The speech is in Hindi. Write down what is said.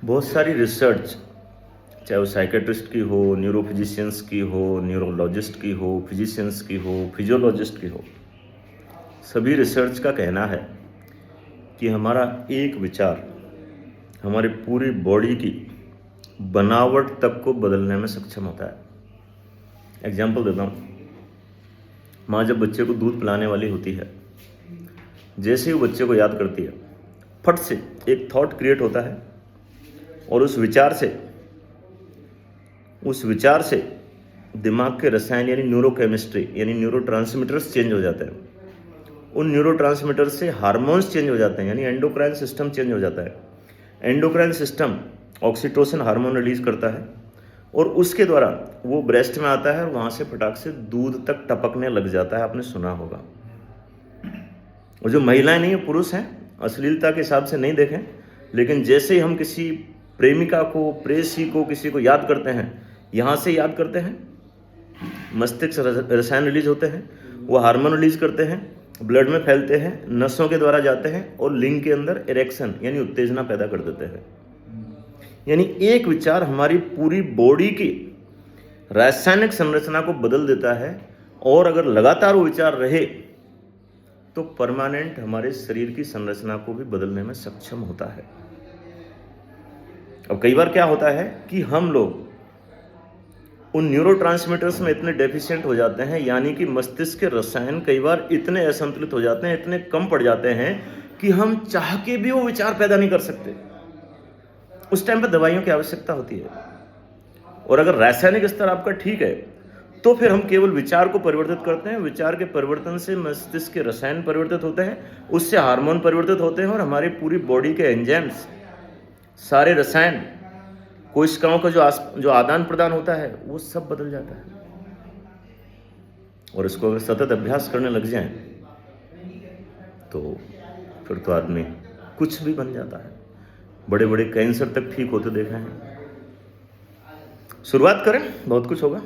बहुत सारी रिसर्च, चाहे वो साइकेट्रिस्ट की हो, न्यूरोफिजिशियंस की हो, न्यूरोलॉजिस्ट की हो, फिजिशियंस की हो, फिजियोलॉजिस्ट की हो, सभी रिसर्च का कहना है कि हमारा एक विचार हमारी पूरी बॉडी की बनावट तक को बदलने में सक्षम होता है। एग्जाम्पल देता हूँ। माँ जब बच्चे को दूध पिलाने वाली होती है, जैसे ही वो बच्चे को याद करती है, फट से एक थॉट क्रिएट होता है और उस विचार से दिमाग के रसायन यानी न्यूरोकेमिस्ट्री यानी न्यूरोट्रांसमीटर्स चेंज हो जाते हैं। उन न्यूरोट्रांसमीटर से हार्मोन्स चेंज हो जाते हैं, यानी एंडोक्राइन सिस्टम चेंज हो जाता है। Endocrine system oxytocin hormone release करता है और उसके द्वारा वो ब्रेस्ट में आता है और वहाँ से फटाक से दूध तक टपकने लग जाता है। आपने सुना होगा। और जो महिलाएं नहीं, पुरुष हैं, अश्लीलता के हिसाब से नहीं देखें, लेकिन जैसे ही हम किसी प्रेमिका को, प्रेयसी को, किसी को याद करते हैं, यहाँ से याद करते हैं, मस्तिष्क रसायन रिलीज होते हैं, वो हार्मोन रिलीज करते हैं, ब्लड में फैलते हैं, नसों के द्वारा जाते हैं और लिंग के अंदर इरेक्शन यानी उत्तेजना पैदा कर देते हैं। यानी एक विचार हमारी पूरी बॉडी की रासायनिक संरचना को बदल देता है और अगर लगातार वो विचार रहे तो परमानेंट हमारे शरीर की संरचना को भी बदलने में सक्षम होता है। अब कई बार क्या होता है कि हम लोग उन न्यूरोट्रांसमीटर्स में इतने डेफिशिएंट हो जाते हैं, यानी कि मस्तिष्क के रसायन कई बार इतने असंतुलित हो जाते हैं, इतने कम पड़ जाते हैं कि हम चाह के भी वो विचार पैदा नहीं कर सकते। उस टाइम पर दवाइयों की आवश्यकता होती है। और अगर रासायनिक स्तर आपका ठीक है तो फिर हम केवल विचार को परिवर्तित करते हैं। विचार के परिवर्तन से मस्तिष्क के रसायन परिवर्तित होते हैं, उससे हार्मोन परिवर्तित होते हैं और हमारी पूरी बॉडी के एंजाइम्स, सारे रसायन, कोशिकाओं का जो आदान प्रदान होता है, वो सब बदल जाता है। और इसको अगर सतत अभ्यास करने लग जाएं तो फिर तो आदमी कुछ भी बन जाता है। बड़े बड़े कैंसर तक ठीक होते देखे हैं। शुरुआत करें, बहुत कुछ होगा।